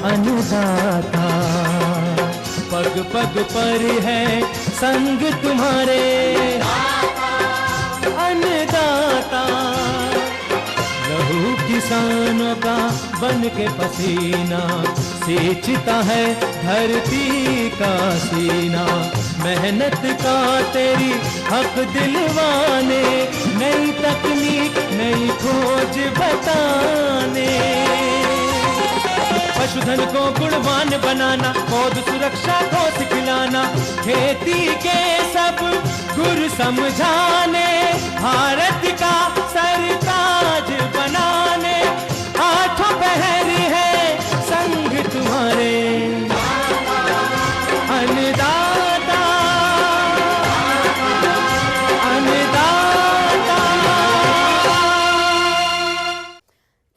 अन्नदाता। पग पग पर है संग तुम्हारे अन्नदाता। लहू किसानों का बन के पसीना सींचता है धरती का सीना। मेहनत का तेरी हक दिलवाने, नई तकनीक नई खोज बताने। पशुधन को गुणवान बनाना, पौध सुरक्षा को सिखलाना, खेती के सब गुर समझाने, भारत का सरताज बनाने। आठों पहर है संग तुम्हारे अन्नदाता, अन्नदाता।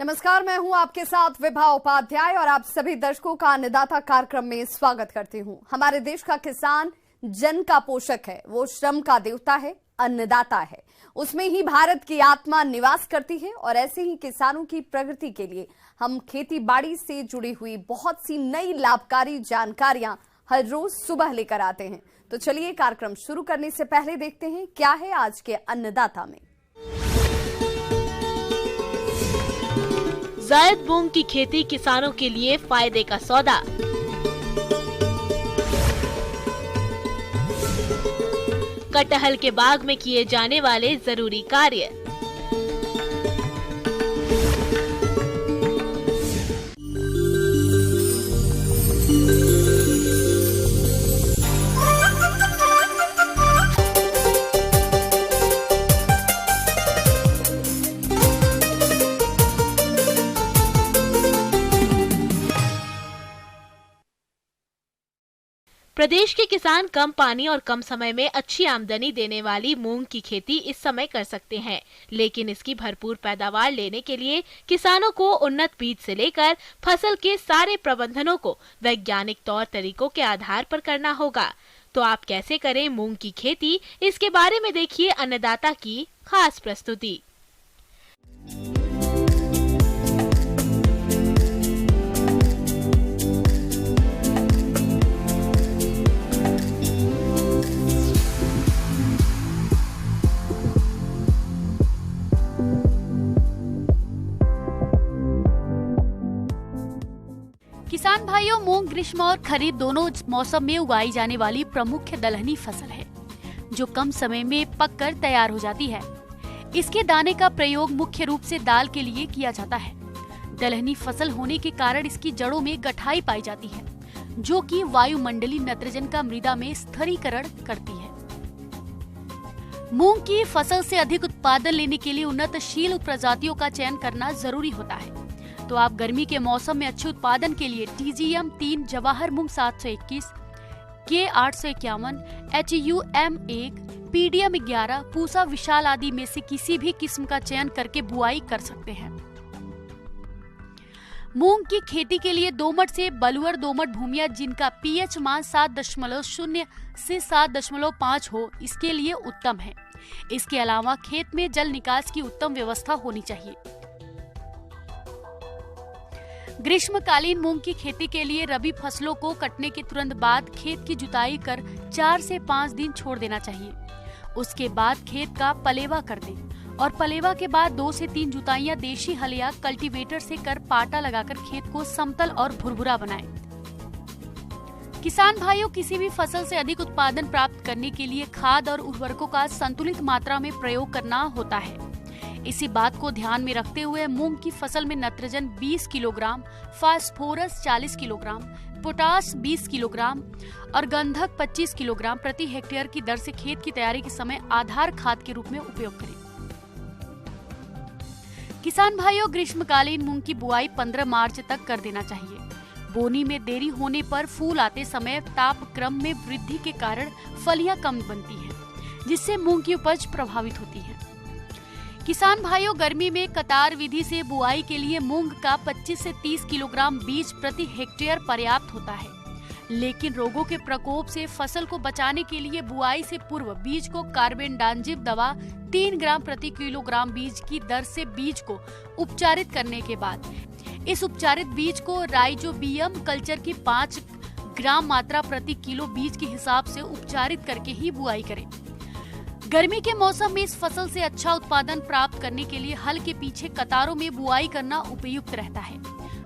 नमस्कार, मैं हूं आपके साथ विभा उपाध्याय और आप सभी दर्शकों का अन्नदाता कार्यक्रम में स्वागत करती हूं। हमारे देश का किसान जन का पोषक है, वो श्रम का देवता है, अन्नदाता है। उसमें ही भारत की आत्मा निवास करती है और ऐसे ही किसानों की प्रगति के लिए हम खेती बाड़ी से जुड़ी हुई बहुत सी नई लाभकारी जानकारियां हर रोज सुबह लेकर आते हैं। तो चलिए कार्यक्रम शुरू करने से पहले देखते हैं क्या है आज के अन्नदाता में। जायद मूंग की खेती किसानों के लिए फायदे का सौदा। कटहल के बाग में किए जाने वाले जरूरी कार्य। प्रदेश के किसान कम पानी और कम समय में अच्छी आमदनी देने वाली मूंग की खेती इस समय कर सकते हैं, लेकिन इसकी भरपूर पैदावार लेने के लिए किसानों को उन्नत बीज से लेकर फसल के सारे प्रबंधनों को वैज्ञानिक तौर तरीकों के आधार पर करना होगा। तो आप कैसे करें मूंग की खेती, इसके बारे में देखिए अन्नदाता की खास प्रस्तुति। किसान भाइयों, मूंग ग्रीष्म और खरीफ दोनों मौसम में उगाई जाने वाली प्रमुख दलहनी फसल है, जो कम समय में पककर तैयार हो जाती है। इसके दाने का प्रयोग मुख्य रूप से दाल के लिए किया जाता है। दलहनी फसल होने के कारण इसकी जड़ों में गठाई पाई जाती है, जो कि वायुमंडलीय नाइट्रोजन का मृदा में स्थिरीकरण करती है। मूंग की फसल से अधिक उत्पादन लेने के लिए उन्नतशील प्रजातियों का चयन करना जरूरी होता है। तो आप गर्मी के मौसम में अच्छे उत्पादन के लिए TGM 3, जवाहर मूंग 721, K 851, HUM 1, PDM 11, पूसा विशाल आदि में से किसी भी किस्म का चयन करके बुआई कर सकते हैं। मूंग की खेती के लिए दोमट से बलुअर दोमट भूमियां जिनका pH मान 7.0 से 7.5 हो, इसके लिए उत्तम है। इसके अलावा खेत में जल निकास की उत्तम व्यवस्था होनी चाहिए। ग्रीष्मकालीन मूंग की खेती के लिए रबी फसलों को कटने के तुरंत बाद खेत की जुताई कर 4 से 5 दिन छोड़ देना चाहिए। उसके बाद खेत का पलेवा कर दें और पलेवा के बाद 2 से 3 जुताइयां देशी हल या कल्टीवेटर से कर पाटा लगाकर खेत को समतल और भुरभुरा बनाएं। किसान भाइयों, किसी भी फसल से अधिक उत्पादन प्राप्त करने के लिए खाद और उर्वरकों का संतुलित मात्रा में प्रयोग करना होता है। इसी बात को ध्यान में रखते हुए मूंग की फसल में nitrogen 20 kilogram, phosphorus 40 kilogram, potash 20 kilogram और गंधक 25 किलोग्राम प्रति हेक्टेयर की दर से खेत की तैयारी के समय आधार खाद के रूप में उपयोग करें। किसान भाइयों, ग्रीष्मकालीन मूंग की बुआई 15 मार्च तक कर देना चाहिए। बोनी में देरी होने पर फूल आते समय तापक्रम में वृद्धि के कारण फलियां कम बनती हैं, जिससे मूंग की उपज प्रभावित होती है। किसान भाइयों, गर्मी में कतार विधि से बुआई के लिए मूंग का 25 से 30 किलोग्राम बीज प्रति हेक्टेयर पर्याप्त होता है, लेकिन रोगों के प्रकोप से फसल को बचाने के लिए बुआई से पूर्व बीज को कार्बेंडाजिम दवा 3 ग्राम प्रति किलोग्राम बीज की दर से बीज को उपचारित करने के बाद इस उपचारित बीज को राइजोबियम कल्चर की 5 ग्राम मात्रा प्रति किलो बीज के हिसाब से उपचारित करके ही बुआई करें। गर्मी के मौसम में इस फसल से अच्छा उत्पादन प्राप्त करने के लिए हल के पीछे कतारों में बुआई करना उपयुक्त रहता है।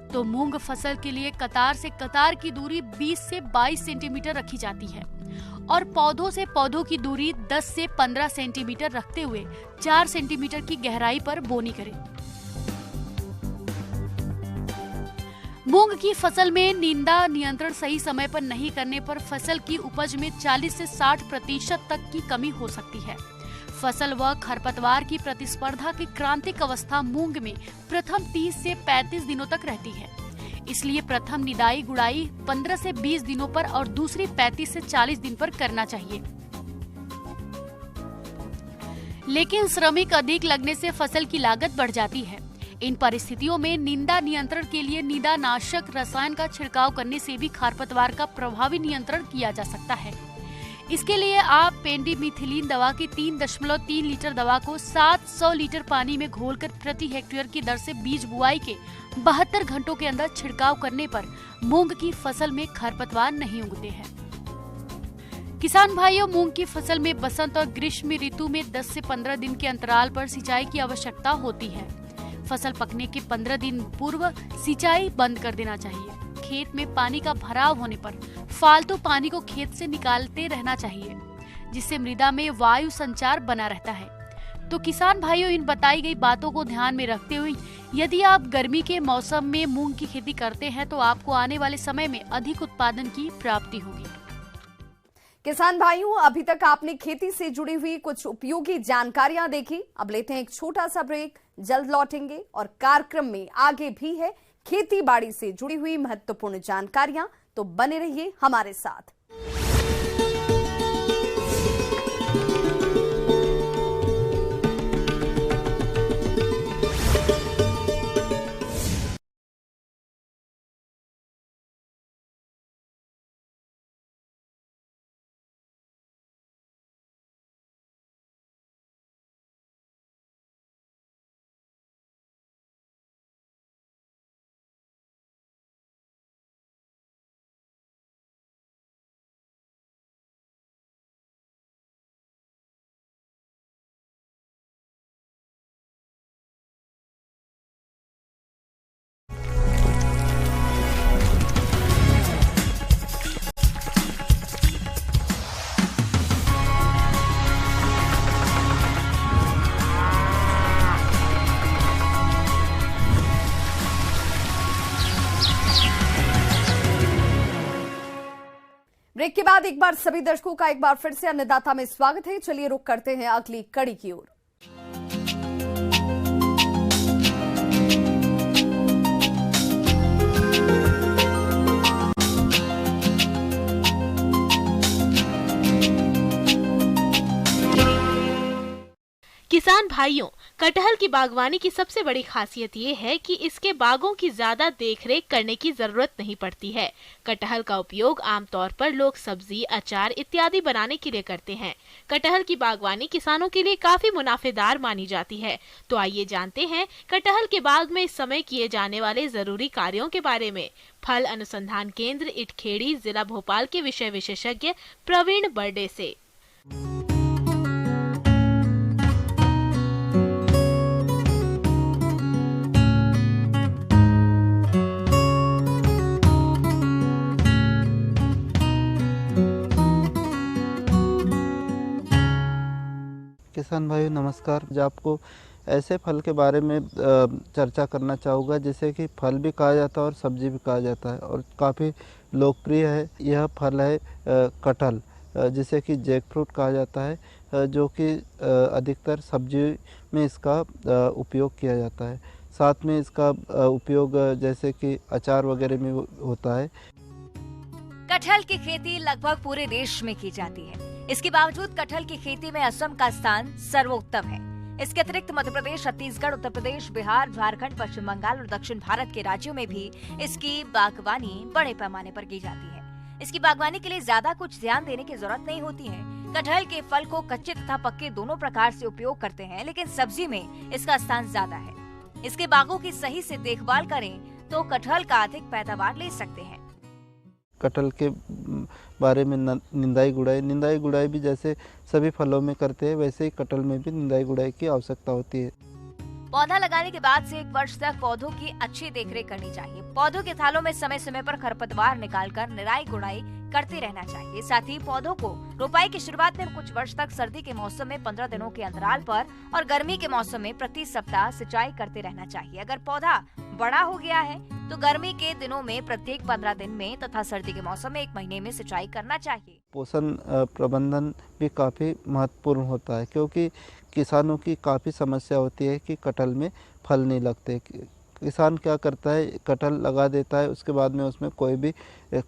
तो मूंग फसल के लिए कतार से कतार की दूरी 20 से 22 सेंटीमीटर रखी जाती है और पौधों से पौधों की दूरी 10 से 15 सेंटीमीटर रखते हुए 4 सेंटीमीटर की गहराई पर बोनी करें। मूंग की फसल में निंदा नियंत्रण सही समय पर नहीं करने पर फसल की उपज में 40 से 60% तक की कमी हो सकती है। फसल व खरपतवार की प्रतिस्पर्धा की क्रांतिक अवस्था मूंग में प्रथम 30 से 35 दिनों तक रहती है। इसलिए प्रथम निदाई गुड़ाई 15 से 20 दिनों पर और दूसरी 35 से 40 दिन पर करना चाहिए। लेकिन श्रमिक अधिक लगने से फसल की लागत बढ़ जाती है। इन परिस्थितियों में निंदा नियंत्रण के लिए निंदानाशक रसायन का छिड़काव करने से भी खरपतवार का प्रभावी नियंत्रण किया जा सकता है। इसके लिए आप पेंडिमिथिलीन दवा की 3.3 लीटर दवा को 700 लीटर पानी में घोलकर प्रति हेक्टेयर की दर से बीज बुआई के 72 घंटों के अंदर छिड़काव करने पर मूंग की फसल में खरपतवार नहीं उगते हैं। किसान भाइयों, मूंग की फसल में बसंत और ग्रीष्म ऋतु में 10 से 15 दिन के अंतराल पर सिंचाई की आवश्यकता होती है। फसल पकने के 15 दिन पूर्व सिंचाई बंद कर देना चाहिए। खेत में पानी का भराव होने पर फालतू पानी को खेत से निकालते रहना चाहिए, जिससे मृदा में वायु संचार बना रहता है। तो किसान भाइयों, इन बताई गई बातों को ध्यान में रखते हुए यदि आप गर्मी के मौसम में मूंग की खेती करते हैं तो आपको आने वाले समय में अधिक उत्पादन की प्राप्ति होगी। किसान भाइयों, अभी तक आपने खेती से जुड़ी हुई कुछ उपयोगी जानकारियां देखी। अब लेते हैं एक छोटा सा ब्रेक, जल्द लौटेंगे और कार्यक्रम में आगे भी है खेती बाड़ी से जुड़ी हुई महत्वपूर्ण जानकारियां, तो बने रहिए हमारे साथ। ब्रेक के बाद एक बार सभी दर्शकों का एक बार फिर से अन्नदाता में स्वागत है। चलिए रुक करते हैं अगली कड़ी की ओर। किसान भाइयों, कटहल की बागवानी की सबसे बड़ी खासियत ये है कि इसके बागों की ज्यादा देखरेख करने की जरूरत नहीं पड़ती है। कटहल का उपयोग आमतौर पर लोग सब्जी, अचार इत्यादि बनाने के लिए करते हैं। कटहल की बागवानी किसानों के लिए काफी मुनाफेदार मानी जाती है। तो आइए जानते हैं कटहल के बाग में इस समय किए जाने वाले जरूरी कार्यों के बारे में। फल अनुसंधान केंद्र इटखेड़ी, जिला भोपाल के विषय विशेषज्ञ प्रवीण बर्डे से। किसान भाइयों नमस्कार। आज आपको ऐसे फल के बारे में चर्चा करना चाहूँगा जिसे कि फल भी कहा जाता है और सब्जी भी कहा जाता है और काफ़ी लोकप्रिय है। यह फल है कटहल, जिसे कि जैक फ्रूट कहा जाता है, जो कि अधिकतर सब्जी में इसका उपयोग किया जाता है। साथ में इसका उपयोग जैसे कि अचार वगैरह में होता है। कटहल की खेती लगभग पूरे देश में की जाती है। इसके बावजूद कटहल की खेती में असम का स्थान सर्वोत्तम है। इसके अतिरिक्त मध्य प्रदेश, छत्तीसगढ़, उत्तर प्रदेश, बिहार, झारखंड, पश्चिम बंगाल और दक्षिण भारत के राज्यों में भी इसकी बागवानी बड़े पैमाने पर की जाती है। इसकी बागवानी के लिए ज्यादा कुछ ध्यान देने की जरूरत नहीं होती है। कटहल के फल को कच्चे तथा पक्के दोनों प्रकार से उपयोग करते हैं, लेकिन सब्जी में इसका स्थान ज्यादा है। इसके बागों की सही से देखभाल करें तो कटहल का अधिक पैदावार ले सकते हैं। कटहल के बारे में निंदाई गुड़ाई भी जैसे सभी फलों में करते हैं, वैसे ही कटहल में भी निंदाई गुड़ाई की आवश्यकता होती है। पौधा लगाने के बाद से 1 वर्ष तक पौधों की अच्छी देखरेख करनी चाहिए। पौधों के थालों में समय समय पर खरपतवार निकालकर निराई गुड़ाई करते रहना चाहिए। साथ ही पौधों को रोपाई की शुरुआत में कुछ वर्ष तक सर्दी के मौसम में 15 दिनों के अंतराल पर और गर्मी के मौसम में प्रति सप्ताह सिंचाई करते रहना चाहिए। अगर पौधा बड़ा हो गया है तो गर्मी के दिनों में प्रत्येक 15 दिन में तथा सर्दी के मौसम में 1 महीने में सिंचाई करना चाहिए। पोषण प्रबंधन भी काफ़ी महत्वपूर्ण होता है, क्योंकि किसानों की काफ़ी समस्या होती है कि कटहल में फल नहीं लगते। किसान क्या करता है, कटहल लगा देता है, उसके बाद में उसमें कोई भी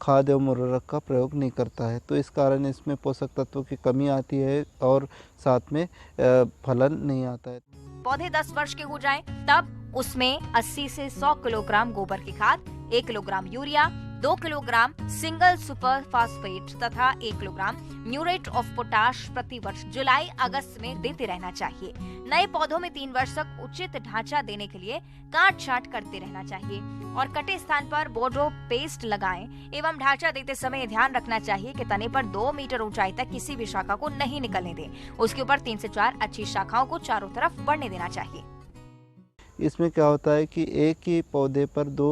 खाद एवं उर्वरक का प्रयोग नहीं करता है, तो इस कारण इसमें पोषक तत्वों की कमी आती है और साथ में फलन नहीं आता है। पौधे 10 वर्ष के हो जाएं, तब उसमें 80 से 100 किलोग्राम गोबर की खाद, 1 kilogram urea, 2 kilogram single super phosphate तथा 1 किलोग्राम म्यूरेट ऑफ पोटाश प्रति वर्ष जुलाई अगस्त में देते रहना चाहिए। नए पौधों में 3 वर्ष तक उचित ढांचा देने के लिए काट छांट करते रहना चाहिए और कटे स्थान पर बोर्डो पेस्ट लगाएं एवं ढांचा देते समय ध्यान रखना चाहिए कि तने पर 2 मीटर ऊंचाई तक किसी भी शाखा को नहीं निकलने दें। उसके ऊपर 3 से 4 अच्छी शाखाओं को चारों तरफ बढ़ने देना चाहिए। इसमें क्या होता है कि एक ही पौधे पर 2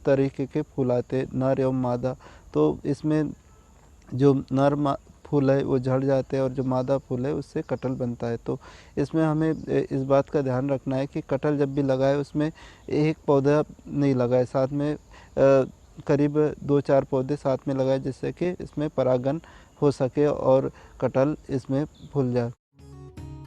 तरीके के फूल आते, नर एवं मादा, तो इसमें जो नर फूल है वो झड़ जाते हैं और जो मादा फूल है उससे कटहल बनता है। तो इसमें हमें इस बात का ध्यान रखना है कि कटहल जब भी लगाए उसमें एक पौधा नहीं लगाए, साथ में करीब 2-4 पौधे साथ में लगाए, जिससे कि इसमें परागण हो सके और कटहल इसमें फूल जाए।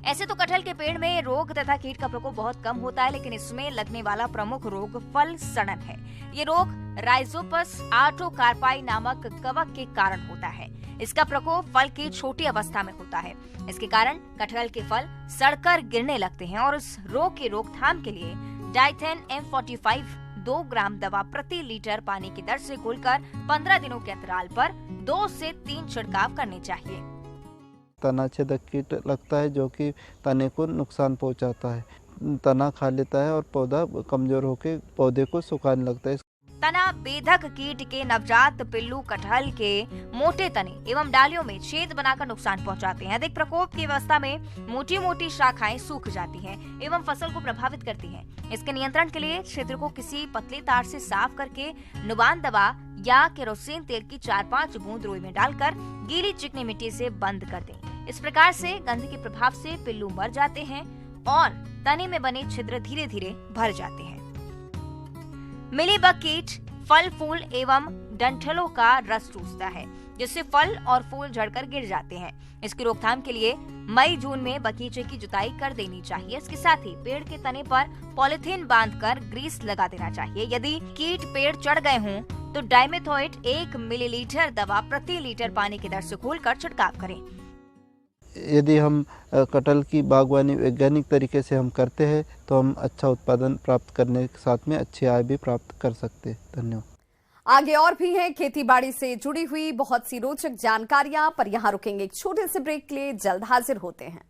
ऐसे तो कटहल के पेड़ में रोग तथा कीट का प्रकोप बहुत कम होता है, लेकिन इसमें लगने वाला प्रमुख रोग फल सड़न है। ये रोग राइजोपस आर्टोकार्पाई नामक कवक के कारण होता है। इसका प्रकोप फल की छोटी अवस्था में होता है। इसके कारण कटहल के फल सड़कर गिरने लगते हैं और इस रोग की रोकथाम के लिए डाइथेन M45 2 ग्राम दवा प्रति लीटर पानी की दर से घोलकर 15 दिनों के अंतराल पर 2 से 3 छिड़काव करने चाहिए। तना छेदक कीट लगता है जो कि तने को नुकसान पहुंचाता है, तना खा लेता है और पौधा कमजोर होकर पौधे को सुखाने लगता है। तना बेधक कीट के नवजात पिल्लू कटहल के मोटे तने एवं डालियों में छेद बनाकर नुकसान पहुंचाते हैं। अधिक प्रकोप की अवस्था में मोटी मोटी शाखाएं सूख जाती हैं एवं फसल को प्रभावित करती हैं। इसके नियंत्रण के लिए क्षेत्र को किसी पतली तार से साफ करके नुबान दवा या केरोसिन तेल की 4-5 बूंद रुई में डालकर गीली चिकनी मिट्टी से बंद कर दें। इस प्रकार से गंध के प्रभाव से पिल्लू मर जाते हैं और तने में बने छिद्र धीरे धीरे भर जाते हैं। मिलीबग कीट फल, फूल एवं डंठलों का रस चूसता है, जिससे फल और फूल झड़कर गिर जाते हैं। इसकी रोकथाम के लिए मई-जून में बगीचे की जुताई कर देनी चाहिए। इसके साथ ही पेड़ के तने पर पॉलिथीन बांधकर ग्रीस लगा देना चाहिए। यदि कीट पेड़ चढ़ गए हों तो डाइमेथोएट 1 मिलीलीटर दवा प्रति लीटर पानी की दर से घोलकर छिड़काव करें। यदि हम कटहल की बागवानी वैज्ञानिक तरीके से हम करते हैं तो हम अच्छा उत्पादन प्राप्त करने के साथ में अच्छी आय भी प्राप्त कर सकते हैं। धन्यवाद। आगे और भी हैं खेतीबाड़ी से जुड़ी हुई बहुत सी रोचक जानकारियां, पर यहां रुकेंगे एक छोटे से ब्रेक के लिए। जल्द हाजिर होते हैं।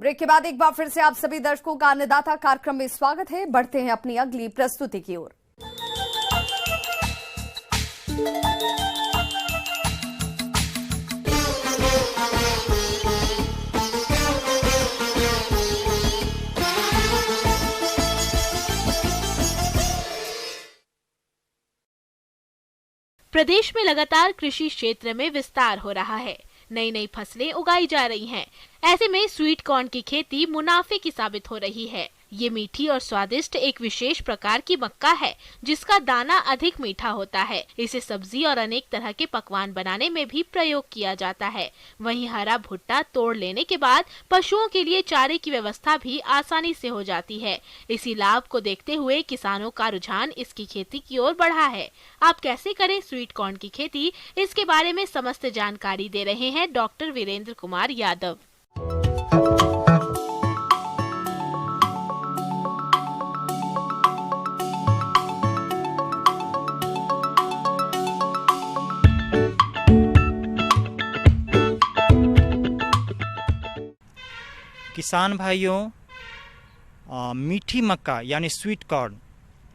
ब्रेक के बाद एक बार फिर से आप सभी दर्शकों का अन्नदाता कार्यक्रम में स्वागत है। बढ़ते हैं अपनी अगली प्रस्तुति की ओर। प्रदेश में लगातार कृषि क्षेत्र में विस्तार हो रहा है। नई नई फसलें उगाई जा रही हैं। ऐसे में स्वीट कॉर्न की खेती मुनाफे की साबित हो रही है। ये मीठी और स्वादिष्ट एक विशेष प्रकार की मक्का है जिसका दाना अधिक मीठा होता है। इसे सब्जी और अनेक तरह के पकवान बनाने में भी प्रयोग किया जाता है। वहीं हरा भुट्टा तोड़ लेने के बाद पशुओं के लिए चारे की व्यवस्था भी आसानी से हो जाती है। इसी लाभ को देखते हुए किसानों का रुझान इसकी खेती की ओर बढ़ा है। आप कैसे करें स्वीट कॉर्न की खेती, इसके बारे में समस्त जानकारी दे रहे हैं डॉक्टर वीरेंद्र कुमार यादव। किसान भाइयों, मीठी मक्का यानी स्वीट कॉर्न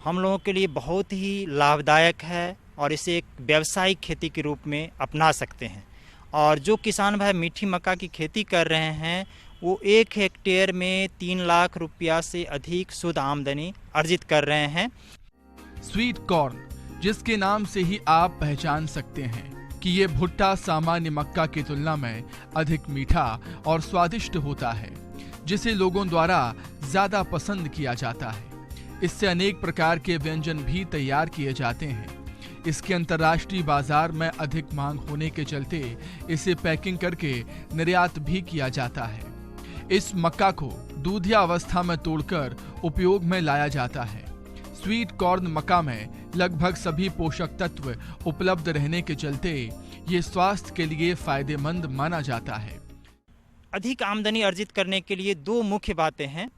हम लोगों के लिए बहुत ही लाभदायक है और इसे एक व्यावसायिक खेती के रूप में अपना सकते हैं। और जो किसान भाई मीठी मक्का की खेती कर रहे हैं वो 1 हेक्टेयर में 3 लाख रुपया से अधिक शुद्ध आमदनी अर्जित कर रहे हैं। स्वीट कॉर्न, जिसके नाम से ही आप पहचान सकते हैं कि ये भुट्टा सामान्य मक्का की तुलना में अधिक मीठा और स्वादिष्ट होता है, जिसे लोगों द्वारा ज्यादा पसंद किया जाता है। इससे अनेक प्रकार के व्यंजन भी तैयार किए जाते हैं। इसके अंतर्राष्ट्रीय बाजार में अधिक मांग होने के चलते इसे पैकिंग करके निर्यात भी किया जाता है। इस मक्का को दूधिया अवस्था में तोड़कर उपयोग में लाया जाता है। स्वीट कॉर्न मक्का में लगभग सभी पोषक तत्व उपलब्ध रहने के चलते ये स्वास्थ्य के लिए फायदेमंद माना जाता है। अधिक आमदनी अर्जित करने के लिए 2 मुख्य बातें हैं।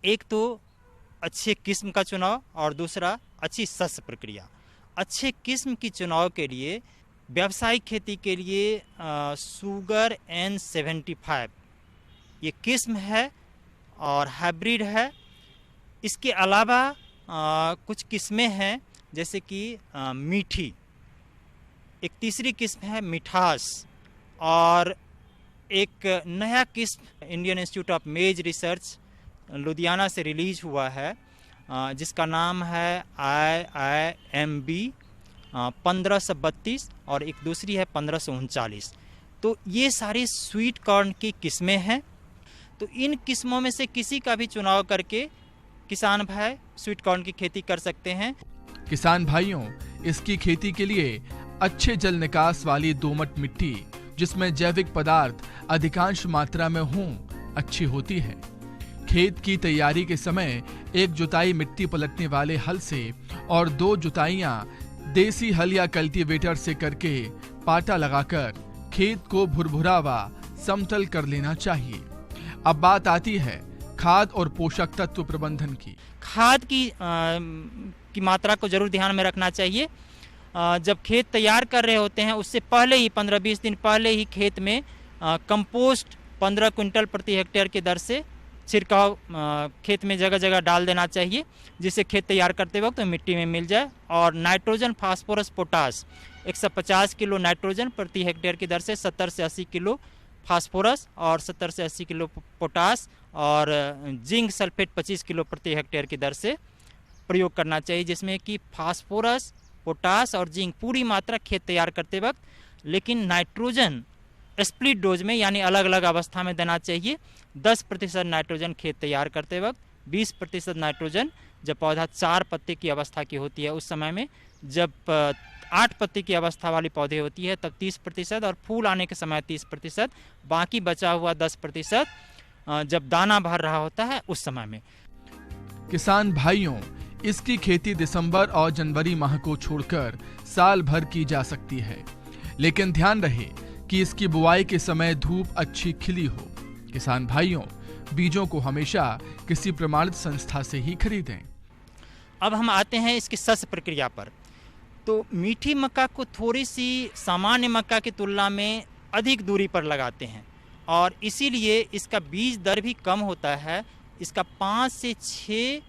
एक तो अच्छे किस्म का चुनाव और दूसरा अच्छी शस्य प्रक्रिया। अच्छे किस्म की चुनाव के लिए व्यावसायिक खेती के लिए सुगर N75 ये किस्म है और हाइब्रिड है। इसके अलावा कुछ किस्में हैं जैसे कि मीठी, एक तीसरी किस्म है मिठास, और एक नया किस्म इंडियन इंस्टीट्यूट ऑफ मेज रिसर्च लुधियाना से रिलीज हुआ है जिसका नाम है IIMB 1532 और एक दूसरी है 1539। तो ये सारी स्वीट कॉर्न की किस्में हैं। तो इन किस्मों में से किसी का भी चुनाव करके किसान भाई स्वीट कॉर्न की खेती कर सकते हैं। किसान भाइयों, इसकी खेती के लिए अच्छे जल निकास वाली दोमट मिट्टी, जिसमें जैविक पदार्थ अधिकांश मात्रा में हों, अच्छी होती है। खेत की तैयारी के समय एक जुताई मिट्टी पलटने वाले हल से और 2 जुताइयां देसी हल या कल्टीवेटर से करके पाटा लगाकर खेत को भुरभुरा व समतल कर लेना चाहिए। अब बात आती है खाद और पोषक तत्व प्रबंधन की। खाद की मात्रा को जरूर ध्यान में रखना चाहिए। जब खेत तैयार कर रहे होते हैं उससे पहले ही 15-20 दिन पहले ही खेत में कंपोस्ट 15 क्विंटल प्रति हेक्टेयर की दर से छिड़काव खेत में जगह जगह डाल देना चाहिए, जिससे खेत तैयार करते वक्त मिट्टी में मिल जाए। और nitrogen, phosphorus, potash 150 kilo nitrogen प्रति हेक्टेयर की दर से 70 से 80 किलो फास्फोरस और 70 से 80 किलो पोटास और जिंक सल्फेट 25 किलो प्रति हेक्टेयर की दर से प्रयोग करना चाहिए, जिसमें कि फास्फोरस, पोटास और जिंक पूरी मात्रा खेत तैयार करते वक्त, लेकिन नाइट्रोजन स्प्लिट डोज में यानी अलग अलग अवस्था में देना चाहिए। 10% नाइट्रोजन खेत तैयार करते वक्त, 20% नाइट्रोजन जब पौधा 4 पत्ती की अवस्था की होती है उस समय में, जब 8 पत्ती की अवस्था वाली पौधे होती है तब 30% और फूल आने के समय 30%, बाकी बचा हुआ 10% जब दाना भर रहा होता है उस समय में। किसान भाइयों, इसकी खेती दिसंबर और जनवरी माह को छोड़कर साल भर की जा सकती है, लेकिन ध्यान रहे कि इसकी बुआई के समय धूप अच्छी खिली हो। किसान भाइयों, बीजों को हमेशा किसी प्रमाणित संस्था से ही खरीदें। अब हम आते हैं इसकी शस्य प्रक्रिया पर। तो मीठी मक्का को थोड़ी सी सामान्य मक्का की तुलना में अधिक दूरी पर लगाते हैं और इसीलिए इसका बीज दर भी कम होता है। इसका 5 से 6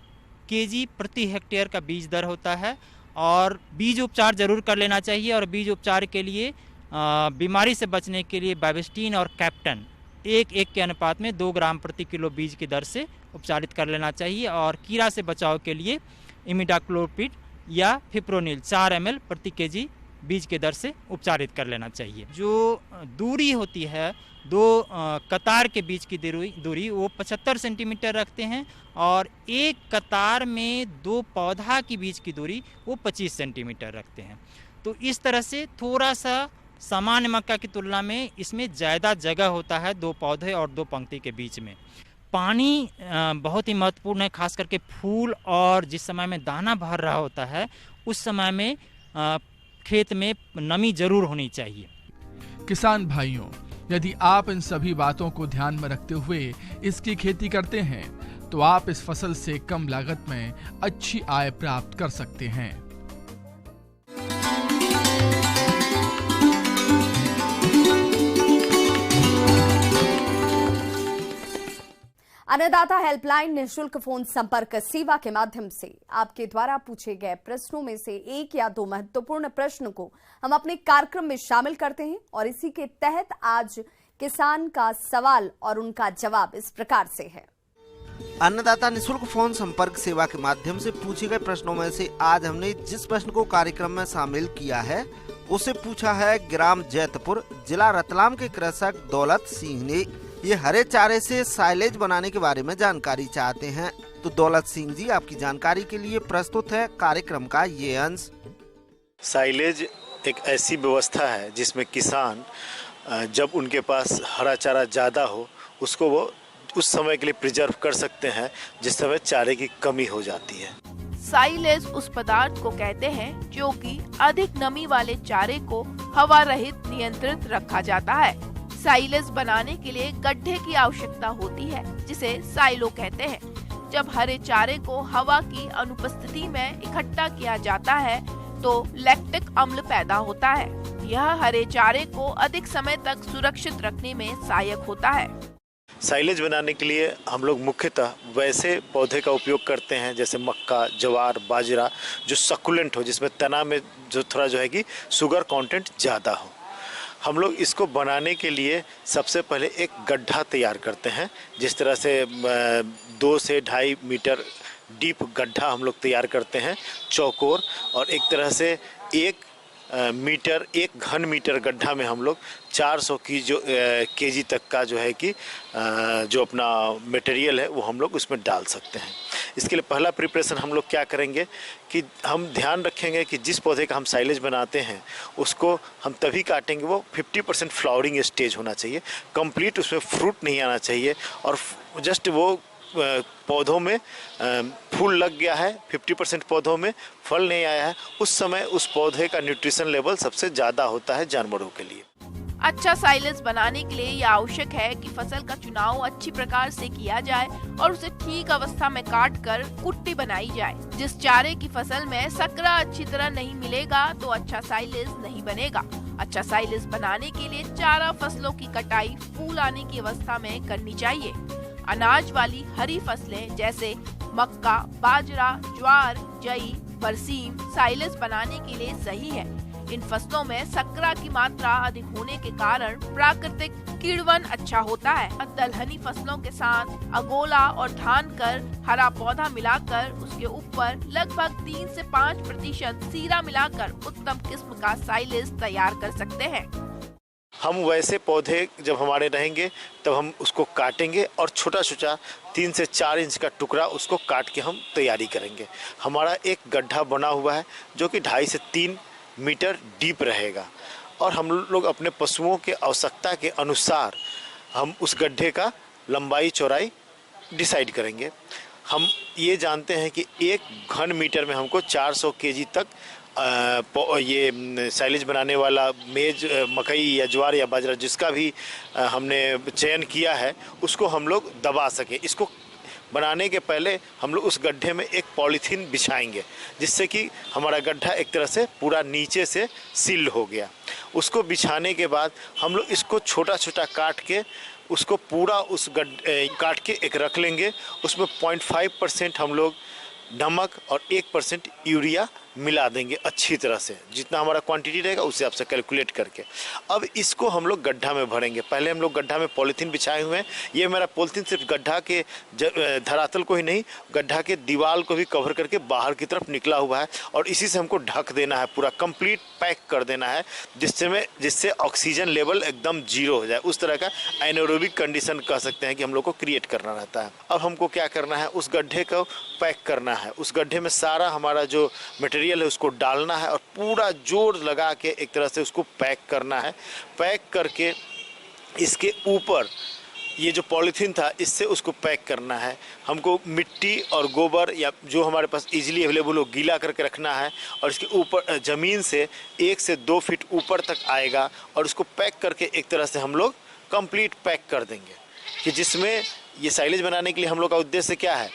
केजी प्रति हेक्टेयर का बीज दर होता है और बीज उपचार जरूर कर लेना चाहिए। और बीज उपचार के लिए बीमारी से बचने के लिए बाइवेस्टीन और कैप्टन 1:1 के अनुपात में 2 ग्राम प्रति किलो बीज की दर से उपचारित कर लेना चाहिए। और कीड़ा से बचाव के लिए इमिडाक्लोपिड या फिप्रोनिल 4 ml प्रति केजी बीज के दर से उपचारित कर लेना चाहिए। जो दूरी होती है दो कतार के बीच की दूरी वो 75 सेंटीमीटर रखते हैं और एक कतार में दो पौधा की बीच की दूरी वो 25 सेंटीमीटर रखते हैं। तो इस तरह से थोड़ा सा सामान्य मक्का की तुलना में इसमें ज़्यादा जगह होता है दो पौधे और दो पंक्ति के बीच में। पानी बहुत ही महत्वपूर्ण है, खास करके फूल और जिस समय में दाना भर रहा होता है उस समय में खेत में नमी जरूर होनी चाहिए। किसान भाइयों, यदि आप इन सभी बातों को ध्यान में रखते हुए इसकी खेती करते हैं तो आप इस फसल से कम लागत में अच्छी आय प्राप्त कर सकते हैं। अन्नदाता हेल्पलाइन निःशुल्क फोन संपर्क सेवा के माध्यम से आपके द्वारा पूछे गए प्रश्नों में से एक या दो महत्वपूर्ण प्रश्न को हम अपने कार्यक्रम में शामिल करते हैं और इसी के तहत आज किसान का सवाल और उनका जवाब इस प्रकार से है। अन्नदाता निःशुल्क फोन संपर्क सेवा के माध्यम से पूछे गए प्रश्नों में से आज हमने जिस प्रश्न को कार्यक्रम में शामिल किया है उसे पूछा है ग्राम जैतपुर, जिला रतलाम के कृषक दौलत सिंह ने। ये हरे चारे से साइलेज बनाने के बारे में जानकारी चाहते हैं। तो दौलत सिंह जी, आपकी जानकारी के लिए प्रस्तुत है कार्यक्रम का ये अंश। साइलेज एक ऐसी व्यवस्था है जिसमें किसान जब उनके पास हरा चारा ज़्यादा हो उसको वो उस समय के लिए प्रिजर्व कर सकते हैं जिस समय चारे की कमी हो जाती है। साइलेज उस पदार्थ को कहते हैं जो कि अधिक नमी वाले चारे को हवा रहित नियंत्रित रखा जाता है। साइलेज बनाने के लिए गड्ढे की आवश्यकता होती है जिसे साइलो कहते हैं। जब हरे चारे को हवा की अनुपस्थिति में इकट्ठा किया जाता है तो लैक्टिक अम्ल पैदा होता है। यह हरे चारे को अधिक समय तक सुरक्षित रखने में सहायक होता है। साइलेज बनाने के लिए हम लोग मुख्यतः वैसे पौधे का उपयोग करते हैं जैसे मक्का, ज्वार, बाजरा, जो सकुलेंट हो, जिसमें तना में जो थोड़ा जो है कि शुगर कंटेंट ज़्यादा हो। हम लोग इसको बनाने के लिए सबसे पहले एक गड्ढा तैयार करते हैं। जिस तरह से 2 से 2.5 मीटर डीप गड्ढा हम लोग तैयार करते हैं चौकोर, और एक तरह से 1 घन मीटर गड्ढा में हम लोग 400 केजी तक का जो है कि जो अपना मटेरियल है वो हम लोग उसमें डाल सकते हैं। इसके लिए पहला प्रिपरेशन हम लोग क्या करेंगे कि हम ध्यान रखेंगे कि जिस पौधे का हम साइलेज बनाते हैं उसको हम तभी काटेंगे वो 50% फ्लावरिंग स्टेज होना चाहिए, कंप्लीट उसमें फ्रूट नहीं आना चाहिए, और जस्ट वो पौधों में फूल लग गया है, 50% पौधों में फल नहीं आया है, उस समय उस पौधे का न्यूट्रिशन लेवल सबसे ज़्यादा होता है जानवरों के लिए। अच्छा साइलेज बनाने के लिए यह आवश्यक है कि फसल का चुनाव अच्छी प्रकार से किया जाए और उसे ठीक अवस्था में काट कर कुट्टी बनाई जाए। जिस चारे की फसल में सकरा अच्छी तरह नहीं मिलेगा तो अच्छा साइलेज नहीं बनेगा। अच्छा साइलेज बनाने के लिए चारा फसलों की कटाई फूल आने की अवस्था में करनी चाहिए। अनाज वाली हरी फसलें जैसे मक्का, बाजरा, ज्वार, जई, बरसीम साइलेज बनाने के लिए सही है। इन फसलों में सकरा की मात्रा अधिक होने के कारण प्राकृतिक कीड़वन अच्छा होता है। दलहनी फसलों के साथ अगोला और धान कर हरा पौधा मिलाकर उसके ऊपर लगभग 3 से 5% सीरा मिलाकर उत्तम किस्म का साइलेज तैयार कर सकते हैं। हम वैसे पौधे जब हमारे रहेंगे तब हम उसको काटेंगे और छोटा छोटा 3 से 4 इंच का टुकड़ा उसको काट के हम तैयारी करेंगे। हमारा एक गड्ढा बना हुआ है जो कि 2.5 से 3 मीटर डीप रहेगा, और हम लोग अपने पशुओं के आवश्यकता के अनुसार हम उस गड्ढे का लंबाई चौड़ाई डिसाइड करेंगे। हम ये जानते हैं कि 1 घन मीटर में हमको 400 केजी तक ये साइलेज बनाने वाला मेज, मकई या ज्वार या बाजरा जिसका भी हमने चयन किया है उसको हम लोग दबा सकें। इसको बनाने के पहले हम लोग उस गड्ढे में एक पॉलीथीन बिछाएंगे जिससे कि हमारा गड्ढा एक तरह से पूरा नीचे से सील्ड हो गया। उसको बिछाने के बाद हम लोग इसको छोटा छोटा काट के उसको पूरा उस काट के एक रख लेंगे। उसमें 0.5% हम लोग नमक और 1% यूरिया मिला देंगे अच्छी तरह से, जितना हमारा क्वांटिटी रहेगा उस हिसाब से कैलकुलेट करके। अब इसको हम लोग गड्ढा में भरेंगे। पहले हम लोग गड्ढा में पॉलीथीन बिछाए हुए हैं। ये मेरा पॉलीथीन सिर्फ गड्ढा के धरातल को ही नहीं, गड्ढा के दीवार को भी कवर करके बाहर की तरफ निकला हुआ है, और इसी से हमको ढक देना है, पूरा कंप्लीट पैक कर देना है, जिससे ऑक्सीजन लेवल एकदम जीरो हो जाए। उस तरह का एनारोबिक कंडीशन कह सकते हैं कि हम लोग को क्रिएट करना रहता है। अब हमको क्या करना है, उस गड्ढे को पैक करना है। उस गड्ढे में सारा हमारा जो मटेरियल है उसको डालना है और पूरा जोर लगा के एक तरह से उसको पैक करना है। पैक करके इसके ऊपर ये जो पॉलीथीन था इससे उसको पैक करना है। हमको मिट्टी और गोबर या जो हमारे पास इजीली अवेलेबल हो गीला करके रखना है, और इसके ऊपर ज़मीन से 1 से 2 फीट ऊपर तक आएगा, और उसको पैक करके एक तरह से हम लोग कंप्लीट पैक कर देंगे। कि जिसमें ये साइलेज बनाने के लिए हम लोग का उद्देश्य क्या है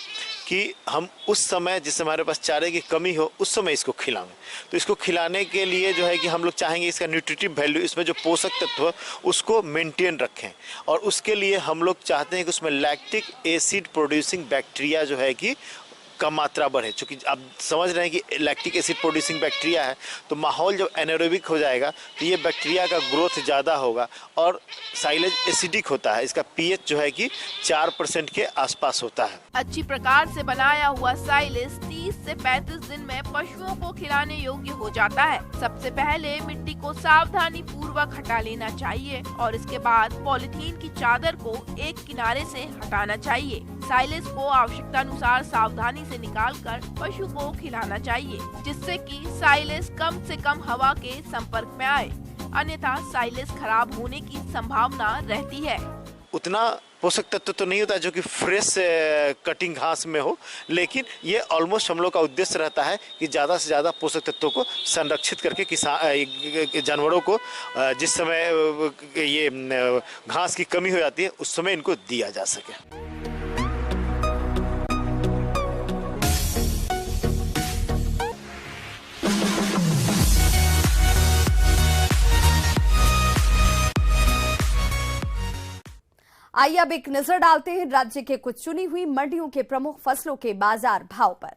कि हम उस समय जिस हमारे पास चारे की कमी हो उस समय इसको खिलाएं। तो इसको खिलाने के लिए जो है कि हम लोग चाहेंगे इसका न्यूट्रिटिव वैल्यू, इसमें जो पोषक तत्व उसको मेंटेन रखें, और उसके लिए हम लोग चाहते हैं कि उसमें लैक्टिक एसिड प्रोड्यूसिंग बैक्टीरिया जो है कि का मात्रा बढ़े। चूँकि आप समझ रहे हैं कि लैक्टिक एसिड प्रोड्यूसिंग बैक्टीरिया है, तो माहौल जब एनारोबिक हो जाएगा तो ये बैक्टीरिया का ग्रोथ ज़्यादा होगा, और साइलेज एसिडिक होता है। इसका पीएच जो है कि 4% के आसपास होता है। अच्छी प्रकार से बनाया हुआ साइलेज 30 से 35 दिन में पशुओं को खिलाने योग्य हो जाता है। सबसे पहले मिट्टी को सावधानी पूर्वक हटा लेना चाहिए, और इसके बाद पॉलीथीन की चादर को एक किनारे से हटाना चाहिए। साइलेज को आवश्यकता अनुसार सावधानी से निकालकर पशु को खिलाना चाहिए, जिससे कि साइलेज कम से कम हवा के संपर्क में आए, अन्यथा साइलेज खराब होने की संभावना रहती है। उतना पोषक तत्व तो नहीं होता जो कि फ्रेश कटिंग घास में हो, लेकिन ये ऑलमोस्ट हम लोग का उद्देश्य रहता है कि ज़्यादा से ज़्यादा पोषक तत्वों को संरक्षित करके जानवरों को जिस समय ये घास की कमी हो जाती है उस समय इनको दिया जा सके। आइए अब एक नजर डालते हैं राज्य के कुछ चुनी हुई मंडियों के प्रमुख फसलों के बाजार भाव पर।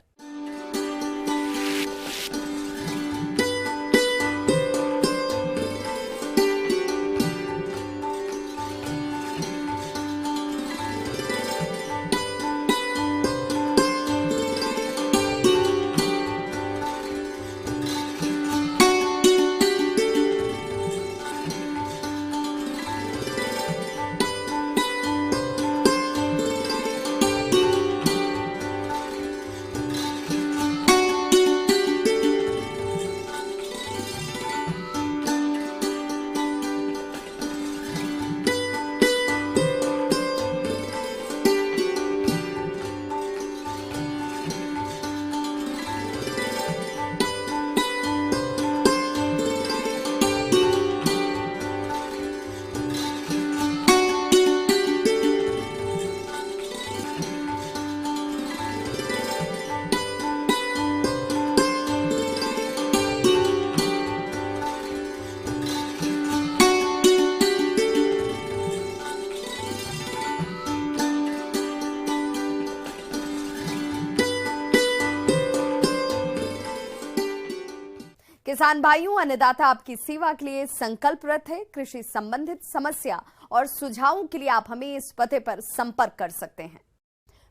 किसान भाइयों, अन्नदाता आपकी सेवा के लिए संकल्परत है। कृषि संबंधित समस्या और सुझावों के लिए आप हमें इस पते पर संपर्क कर सकते हैं।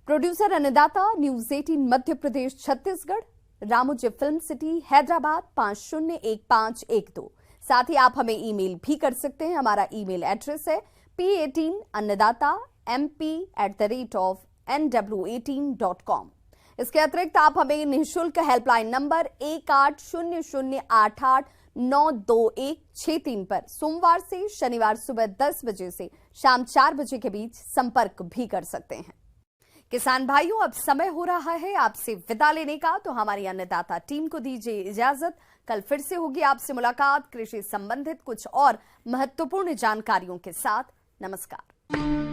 प्रोड्यूसर अन्नदाता, news 18 Madhya Pradesh Chhattisgarh, Ramoji film city, Hyderabad 501512। साथ ही आप हमें ईमेल भी कर सकते हैं। हमारा ईमेल एड्रेस है p18annadatamp@nw18.com। इसके अतिरिक्त आप हमें निःशुल्क हेल्पलाइन नंबर 180088922163 पर सोमवार से शनिवार सुबह 10 बजे से शाम 4 बजे के बीच संपर्क भी कर सकते हैं। किसान भाइयों, अब समय हो रहा है आपसे विदा लेने का, तो हमारी अन्नदाता टीम को दीजिए इजाजत। कल फिर से होगी आपसे मुलाकात कृषि संबंधित कुछ और महत्वपूर्ण जानकारियों के साथ। नमस्कार।